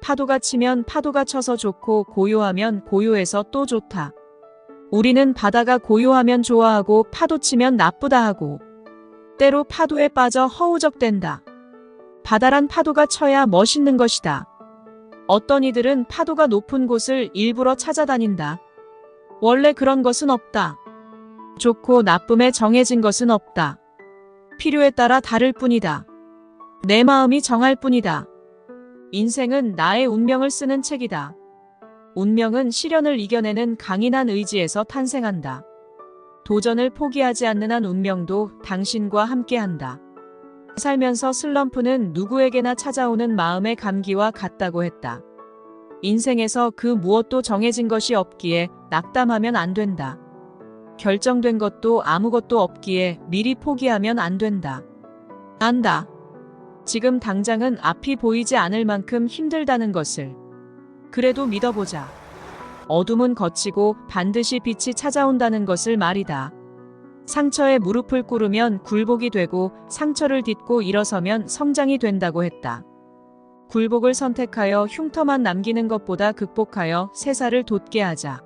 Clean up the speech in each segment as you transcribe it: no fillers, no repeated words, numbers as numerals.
파도가 치면 파도가 쳐서 좋고 고요하면 고요해서 또 좋다. 우리는 바다가 고요하면 좋아하고 파도 치면 나쁘다 하고 때로 파도에 빠져 허우적댄다. 바다란 파도가 쳐야 멋있는 것이다. 어떤 이들은 파도가 높은 곳을 일부러 찾아다닌다. 원래 그런 것은 없다. 좋고 나쁨에 정해진 것은 없다. 필요에 따라 다를 뿐이다. 내 마음이 정할 뿐이다. 인생은 나의 운명을 쓰는 책이다. 운명은 시련을 이겨내는 강인한 의지에서 탄생한다. 도전을 포기하지 않는 한 운명도 당신과 함께한다. 살면서 슬럼프는 누구에게나 찾아오는 마음의 감기와 같다고 했다. 인생에서 그 무엇도 정해진 것이 없기에 낙담하면 안 된다. 결정된 것도 아무것도 없기에 미리 포기하면 안 된다. 안다. 지금 당장은 앞이 보이지 않을 만큼 힘들다는 것을. 그래도 믿어보자. 어둠은 거치고 반드시 빛이 찾아온다는 것을 말이다. 상처에 무릎을 꿇으면 굴복이 되고 상처를 딛고 일어서면 성장이 된다고 했다. 굴복을 선택하여 흉터만 남기는 것보다 극복하여 새살을 돋게 하자.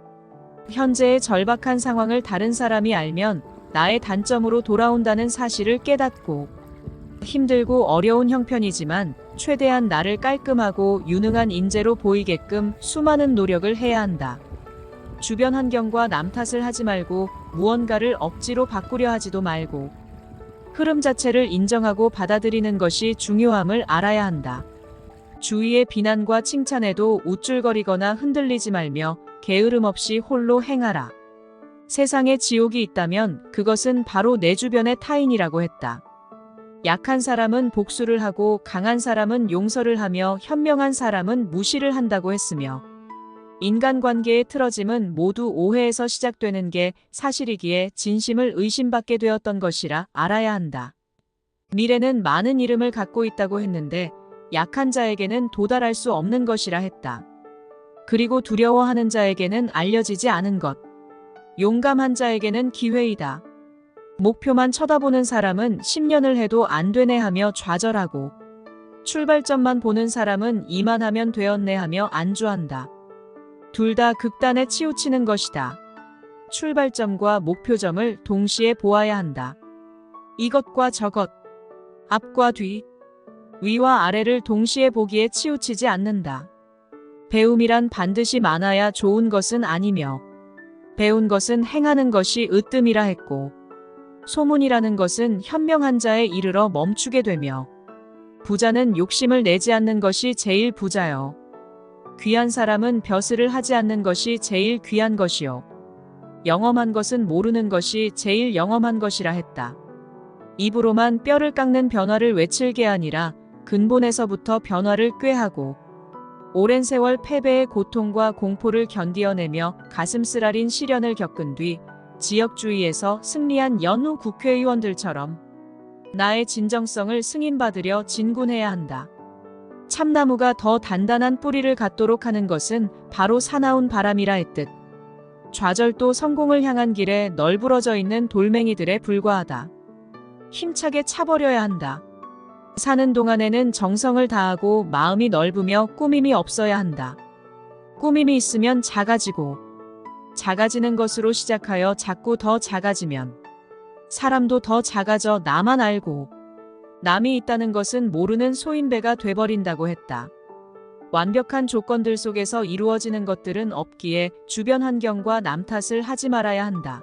현재의 절박한 상황을 다른 사람이 알면 나의 단점으로 돌아온다는 사실을 깨닫고 힘들고 어려운 형편이지만 최대한 나를 깔끔하고 유능한 인재로 보이게끔 수많은 노력을 해야 한다. 주변 환경과 남 탓을 하지 말고 무언가를 억지로 바꾸려 하지도 말고 흐름 자체를 인정하고 받아들이는 것이 중요함을 알아야 한다. 주위의 비난과 칭찬에도 우쭐거리거나 흔들리지 말며 게으름 없이 홀로 행하라. 세상에 지옥이 있다면 그것은 바로 내 주변의 타인이라고 했다. 약한 사람은 복수를 하고 강한 사람은 용서를 하며 현명한 사람은 무시를 한다고 했으며 인간관계의 틀어짐은 모두 오해에서 시작되는 게 사실이기에 진심을 의심받게 되었던 것이라 알아야 한다. 미래는 많은 이름을 갖고 있다고 했는데 약한 자에게는 도달할 수 없는 것이라 했다. 그리고 두려워하는 자에게는 알려지지 않은 것. 용감한 자에게는 기회이다. 목표만 쳐다보는 사람은 10년을 해도 안 되네 하며 좌절하고 출발점만 보는 사람은 이만하면 되었네 하며 안주한다. 둘 다 극단에 치우치는 것이다. 출발점과 목표점을 동시에 보아야 한다. 이것과 저것, 앞과 뒤, 위와 아래를 동시에 보기에 치우치지 않는다. 배움이란 반드시 많아야 좋은 것은 아니며 배운 것은 행하는 것이 으뜸이라 했고 소문이라는 것은 현명한 자에 이르러 멈추게 되며 부자는 욕심을 내지 않는 것이 제일 부자요. 귀한 사람은 벼슬을 하지 않는 것이 제일 귀한 것이요. 영험한 것은 모르는 것이 제일 영험한 것이라 했다. 입으로만 뼈를 깎는 변화를 외칠 게 아니라 근본에서부터 변화를 꾀하고 오랜 세월 패배의 고통과 공포를 견디어내며 가슴 쓰라린 시련을 겪은 뒤 지역주의에서 승리한 연후 국회의원들처럼 나의 진정성을 승인받으려 진군해야 한다. 참나무가 더 단단한 뿌리를 갖도록 하는 것은 바로 사나운 바람이라 했듯 좌절도 성공을 향한 길에 널브러져 있는 돌멩이들에 불과하다. 힘차게 차버려야 한다. 사는 동안에는 정성을 다하고 마음이 넓으며 꾸밈이 없어야 한다. 꾸밈이 있으면 작아지고 작아지는 것으로 시작하여 자꾸 더 작아지면 사람도 더 작아져 나만 알고 남이 있다는 것은 모르는 소인배가 돼버린다고 했다. 완벽한 조건들 속에서 이루어지는 것들은 없기에 주변 환경과 남 탓을 하지 말아야 한다.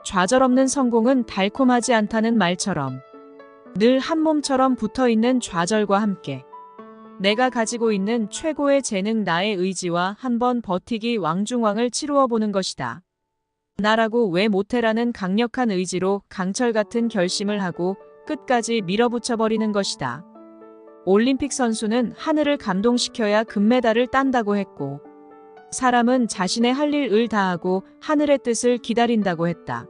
좌절 없는 성공은 달콤하지 않다는 말처럼 늘 한 몸처럼 붙어있는 좌절과 함께 내가 가지고 있는 최고의 재능 나의 의지와 한번 버티기 왕중왕을 치루어 보는 것이다. 나라고 왜 못해라는 강력한 의지로 강철 같은 결심을 하고 끝까지 밀어붙여버리는 것이다. 올림픽 선수는 하늘을 감동시켜야 금메달을 딴다고 했고 사람은 자신의 할 일을 다하고 하늘의 뜻을 기다린다고 했다.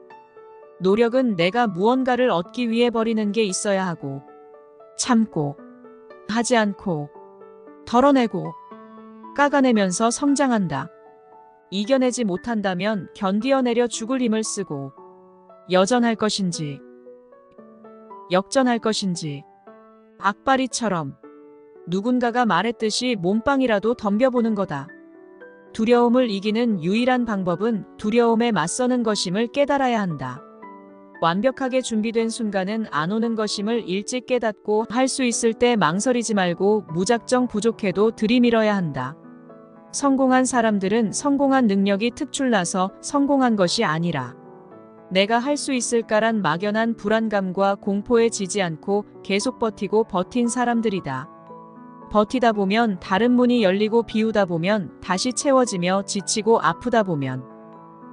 노력은 내가 무언가를 얻기 위해 버리는 게 있어야 하고 참고 하지 않고 덜어내고 깎아내면서 성장한다. 이겨내지 못한다면 견디어내려 죽을 힘을 쓰고 여전할 것인지 역전할 것인지 악바리처럼 누군가가 말했듯이 몸빵이라도 덤벼보는 거다. 두려움을 이기는 유일한 방법은 두려움에 맞서는 것임을 깨달아야 한다. 완벽하게 준비된 순간은 안 오는 것임을 일찍 깨닫고 할 수 있을 때 망설이지 말고 무작정 부족해도 들이밀어야 한다. 성공한 사람들은 성공한 능력이 특출나서 성공한 것이 아니라 내가 할 수 있을까란 막연한 불안감과 공포에 지지 않고 계속 버틴 사람들이다. 버티다 보면 다른 문이 열리고 비우다 보면 다시 채워지며 지치고 아프다 보면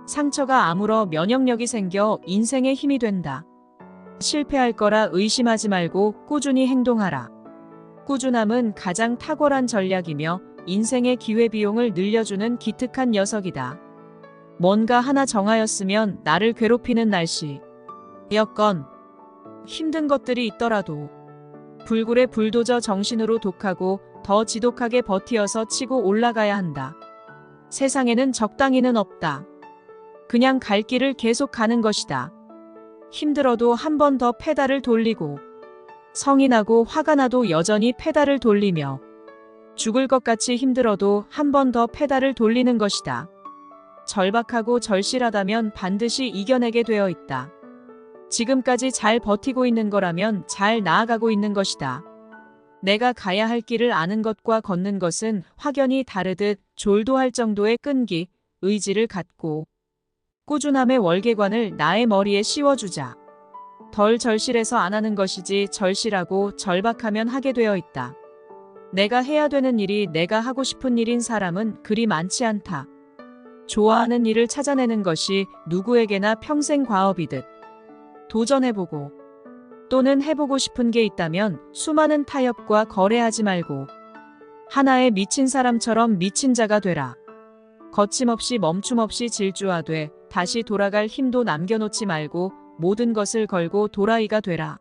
상처가 아물어 면역력이 생겨 인생의 힘이 된다. 실패할 거라 의심하지 말고 꾸준히 행동하라. 꾸준함은 가장 탁월한 전략이며 인생의 기회비용을 늘려주는 기특한 녀석이다. 뭔가 하나 정하였으면 나를 괴롭히는 날씨, 여건, 힘든 것들이 있더라도 불굴의 불도저 정신으로 독하고 더 지독하게 버티어서 치고 올라가야 한다. 세상에는 적당히는 없다. 그냥 갈 길을 계속 가는 것이다. 힘들어도 한 번 더 페달을 돌리고 성이 나고 화가 나도 여전히 페달을 돌리며 죽을 것 같이 힘들어도 한 번 더 페달을 돌리는 것이다. 절박하고 절실하다면 반드시 이겨내게 되어 있다. 지금까지 잘 버티고 있는 거라면 잘 나아가고 있는 것이다. 내가 가야 할 길을 아는 것과 걷는 것은 확연히 다르듯 졸도할 정도의 끈기, 의지를 갖고 꾸준함의 월계관을 나의 머리에 씌워주자. 덜 절실해서 안 하는 것이지 절실하고 절박하면 하게 되어 있다. 내가 해야 되는 일이 내가 하고 싶은 일인 사람은 그리 많지 않다. 좋아하는 일을 찾아내는 것이 누구에게나 평생 과업이듯 도전해보고 또는 해보고 싶은 게 있다면 수많은 타협과 거래하지 말고 하나에 미친 사람처럼 미친 자가 되라. 거침없이 멈춤없이 질주하되 다시 돌아갈 힘도 남겨놓지 말고 모든 것을 걸고 도라이가 되라.